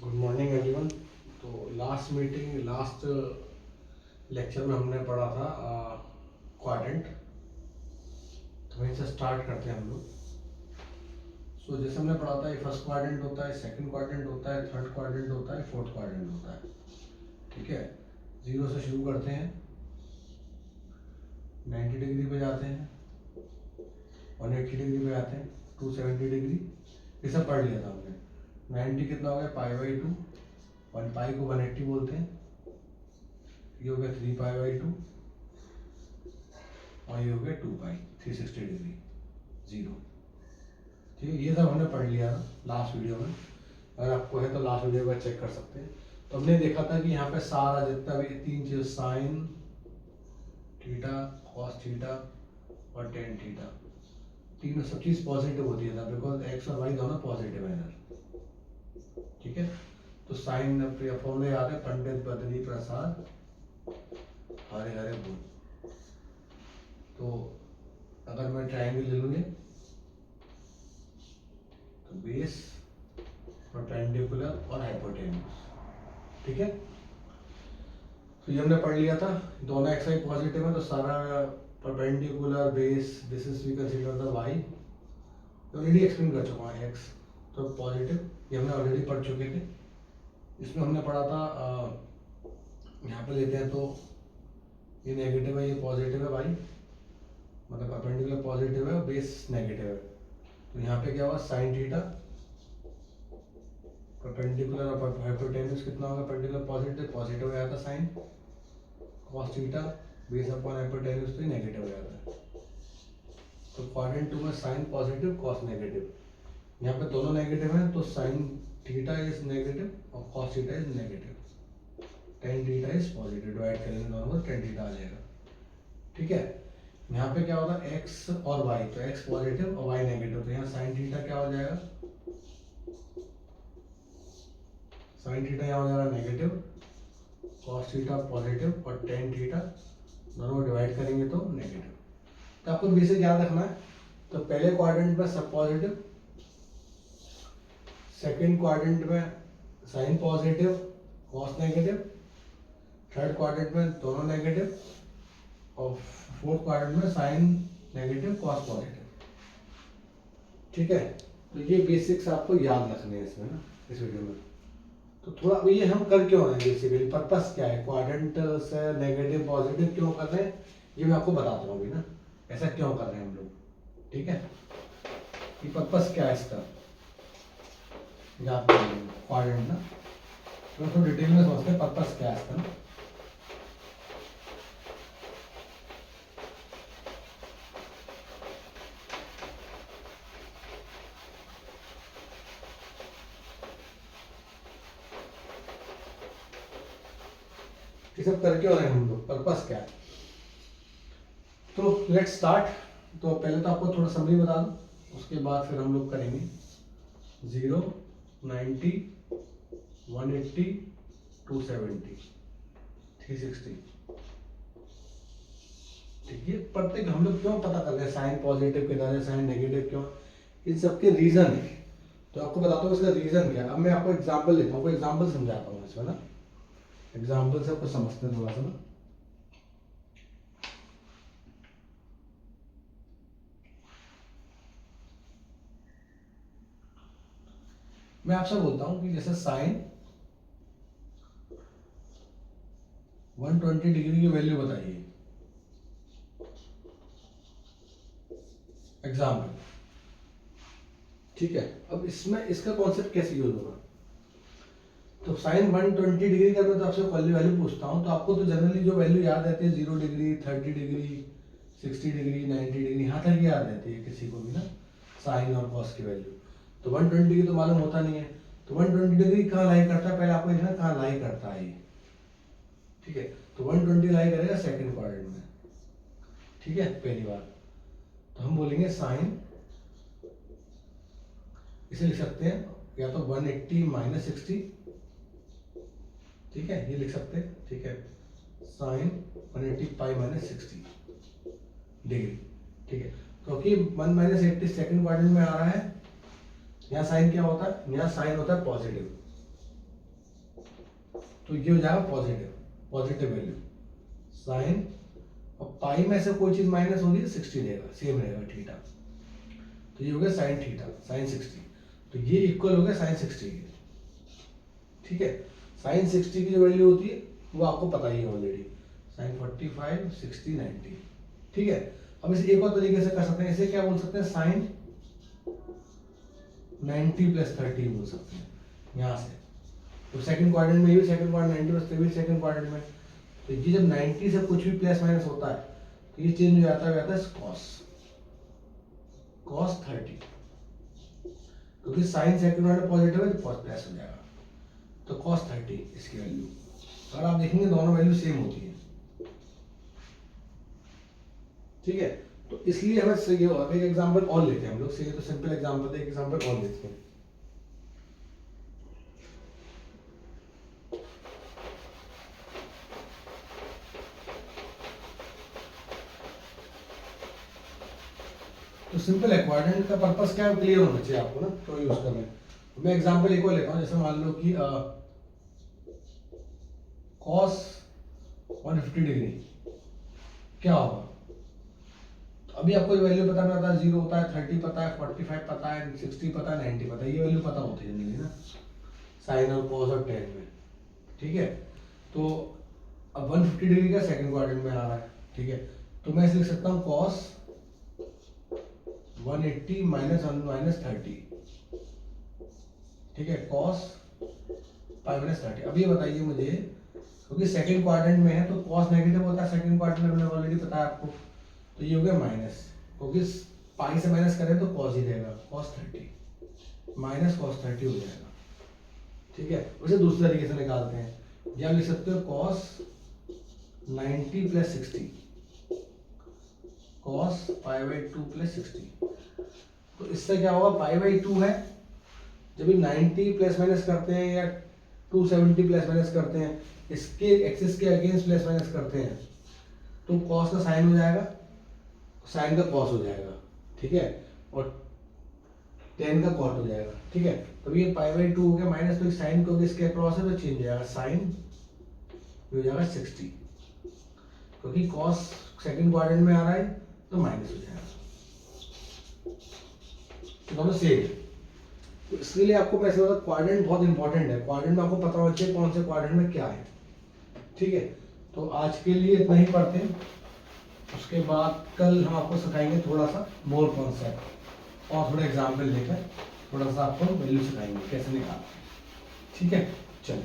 Good morning everyone. तो last lecture में हमने पढ़ा था क्वाड्रेंट। तो वहीं से स्टार्ट करते हैं हम लोग। जैसे हमने पढ़ा था, ये फर्स्ट क्वाड्रेंट होता है, सेकंड क्वाड्रेंट होता है, थर्ड क्वाड्रेंट होता है, फोर्थ क्वाड्रेंट होता है। ठीक है, 0 से शुरू करते हैं, 90 डिग्री पे जाते हैं, 180 डिग्री पे जाते हैं, 270 डिग्री। ये सब पढ़ लिया था हमने। 90 कितना हो गया, π/2। 1 पाई को 180 बोलते हैं। ये हो गया 3 π/2 और ये हो गया 2 पाई, 360 डिग्री, 0। ठीक है, ये सब हमने पढ़ लिया था लास्ट वीडियो में। अगर आपको है तो लास्ट वीडियो में चेक कर सकते हैं। तो हमने देखा था कि यहाँ पे सारा जितना भी 3 चीज, साइन थीटा, कॉस थीटा और टेन थीटा, तीनों सब चीज पॉजिटिव होती है ना, बिकॉज एक्स और वाई दोनों पॉजिटिव है इधर। ठीक है, तो साइन फॉर्मूले याद है, पंडित बद्री प्रसाद हरे हरे बुल। तो अगर मैं ट्रायंगल ले लूँगी तो बेस, परपेंडिकुलर और हाइपोटेन्यूज। ठीक है, तो ये हमने पढ़ लिया था। दोनों एक्स वाई पॉजिटिव है तो सारा perpendicular base, this is we consider the Y. Already explain कर चुका हूँ। एक्स तो पॉजिटिव, ये हमने ऑलरेडी पढ़ चुके थे। इसमें हमने पढ़ा था, यहाँ पे लेते हैं तो ये नेगेटिव है, ये पॉजिटिव है वाई, मतलब परपेंडिकुलर पॉजिटिव है, बेस नेगेटिव है। तो यहाँ पे क्या हुआ, साइन थीटा, परपेंडिकुलर और हाइपोटेन्यूज कितना होगा, परपेंडिकुलर पॉजिटिव, पॉजिटिव हो जाता है sine. Cos theta base upon hypotenuse तो नेगेटिव हो जाता है। तो क्वाड्रेंट 2 में साइन पॉजिटिव, कॉस नेगेटिव। यहाँ पे दोनों नेगेटिव हैं तो साइन थीटा इज नेगेटिव और cos theta is negative. Tan theta is positive, divide करेंगे दोनों को, टेन थीटा आ जाएगा। ठीक है, यहाँ पे क्या होगा, एक्स और वाई, तो एक्स पॉजिटिव और वाई नेगेटिव, तो यहाँ साइन थीटा क्या हो जाएगा, साइन थीटा यहाँ हो जाएगा नेगेटिव, कॉस थीटा पॉजिटिव और टेन थीटा दोनों डिवाइड करेंगे तो नेगेटिव। तो आपको बेसिक याद रखना है। तो पहले क्वाड्रेंट में सब पॉजिटिव, सेकंड क्वाड्रेंट में sine positive, cos negative, third quadrant में दोनों नेगेटिव और फोर्थ क्वाड्रेंट में साइन नेगेटिव, कॉस पॉजिटिव। ठीक है, तो ये बेसिक्स आपको याद रखने हैं इसमें ना, इस वीडियो में। तो थोड़ा ये हम कर क्यों रहे हैं, बेसिकली पर्पस क्या है, क्वाड्रेंट से नेगेटिव पॉजिटिव क्यों कर रहे हैं, ये मैं आपको बताता हूँ अभी ना, ऐसा क्यों कर रहे हैं हम लोग। ठीक है, ये पर्पस क्या है इसका, याद करेंगे क्वाड्रेंट ना, तो डिटेल में सोचते हैं पर्पस क्या है इसका ना। ये सब कर क्यों रहे हैं हम लोग, पर्पस क्या है। तो लेट्स स्टार्ट। तो पहले तो आपको थोड़ा समरी बता दूं, उसके बाद फिर हम लोग करेंगे 0, 90, 180, 270, 360। ठीक है, प्रत्येक हम लोग क्यों पता कर रहे हैं, साइन पॉजिटिव किधर है, साइन नेगेटिव क्यों, इन सबके रीजन है। तो आपको बताता हूँ इसका रीजन क्या है। अब मैं आपको एग्जाम्पल लेता हूँ, एग्जाम्पल समझाता हूँ इसमें ना, एग्जाम्पल से आपको समझते हैं थोड़ा सा ना। मैं आपसे बोलता हूँ कि जैसे साइन 120 डिग्री की वैल्यू बताइए, एग्जाम्पल। ठीक है, अब इसमें इसका कॉन्सेप्ट कैसे यूज होगा। तो साइन 120 डिग्री का मैं तो आपसे वैल्यू पूछता हूँ, तो आपको तो जनरली जो वैल्यू याद रहती है 0 डिग्री, 30 डिग्री, 60 डिग्री, 90 डिग्री, यहाँ तक याद रहती है किसी को भी ना, साइन और कॉस की वैल्यू। तो 120 डिग्री तो मालूम होता नहीं है, तो 120 डिग्री कहाँ लाई करता है, पहले आपको देखना कहाँ लाई करता है ये। ठीक है, तो 120 लाई करेगा सेकंड क्वाड्रेंट में। ठीक है, पहली बार तो हम बोलेंगे साइन, इसे लिख सकते हैं या तो 180 माइनस 60। ठीक है, ये लिख सकते हैं। ठीक है, साइन 180 पाई माइनस 60 डिग्री। ठीक है, क्योंकि 1 माइनस 80 सेकेंड क्वाड्रेंट में आ रहा है, यहाँ साइन क्या होता है, यहाँ साइन होता है पॉजिटिव। तो ये हो जाएगा पॉजिटिव वैल्यू साइन, और पाई में से कोई चीज माइनस हो रही है 60 रहेगा, सेम रहेगा थीटा, तो ये हो गया साइन थीटा, साइन 60, तो ये इक्वल हो गया साइन 60 के। ठीक है, साइन 60 की जो वैल्यू होती है वो आपको पता ही है ऑलरेडी, साइन 45 60 90। ठीक है, अब इसे एक और तरीके से कर सकते हैं, इसे क्या बोल सकते हैं, साइन 90 प्लस 30 बोल सकते हैं यहाँ से। तो सेकंड क्वाड्रेंट में ये भी सेकंड क्वाड्रेंट 90 प्लस 30 भी सेकंड क्वाड्रेंट में, तो ये जब 90 से कुछ भी प्लस माइनस होता है तो ये चेंज हो जाता है cos 30, क्योंकि साइन सेकंड ऑर्डर पॉजिटिव है तो cos प्लस हो जाएगा, तो cos 30 इसकी वैल्यू। और आप देखेंगे दोनों वैल्यू सेम होती है। ठीक है, तो इसलिए हमें ये एक एग्जांपल और लेते हैं हम लोग, ये तो सिंपल एग्जांपल है, एक एग्जांपल और लेते हैं। तो सिंपल है, क्वाड्रेंट का पर्पस क्या है क्लियर होना चाहिए आपको ना, तो यूज करना है। मैं एग्जांपल एक और लेता हूँ, जैसे मान लो कि cos 150 डिग्री क्या होगा। तो अभी आपको ये वैल्यू पता नहीं होता, 0 होता है, 30 पता है, 45 पता है, 60 पता है, 90 पता है, ये वैल्यू पता होती है नहीं ना साइन और cos और tan में। ठीक है, तो अब 150 डिग्री का सेकंड क्वाड्रेंट में आ रहा है। ठीक है, तो मैं इसे लिख सकता हूँ cos 180 माइनस 30। ठीक है, cos पाई माइनस 30। अब ये बताइए मुझे, क्योंकि सेकंड क्वाड्रेंट में है तो cos नेगेटिव होता है सेकंड क्वाड्रेंट में, ऑलरेडी पता है आपको, तो ये हो गया माइनस, क्योंकि पाई से माइनस करें तो cos ही रहेगा, cos 30 माइनस cos 30 हो जाएगा। ठीक है, उसे दूसरे तरीके से निकालते हैं, या लिख सकते हो cos 90 plus 60, cos pi by 2 plus 60। तो इससे क्या होगा, पाई बाई 2 है, जब 90 प्लस माइनस करते हैं या 270 प्लस माइनस करते हैं, इसके एक्सिस के अगेंस्ट प्लस माइनस करते हैं, तो cos का साइन हो जाएगा, साइन का cos हो जाएगा। ठीक है, और tan का cot हो जाएगा। ठीक है, तो ये पाई बाई 2 हो गया माइनस, तो साइन को इसके अक्रॉस है तो चेंज हो जाएगा, साइन हो जाएगा 60, क्योंकि cos सेकंड क्वाड्रेंट में आ रहा है तो माइनस हो जाएगा। दोनों सेम, तो इसके लिए आपको मैं समझता हूं क्वाड्रेंट बहुत इंपॉर्टेंट है, क्वाड्रेंट में आपको पता होना चाहिए कौन से क्वाड्रेंट में क्या है। ठीक है, तो आज के लिए इतना ही पढ़ते हैं, उसके बाद कल हम आपको सिखाएंगे थोड़ा सा मोर कॉन्सेप्ट और थोड़ा एग्जाम्पल लेकर थोड़ा सा आपको वैल्यू सिखाएंगे कैसे निकालना। ठीक है, चलो।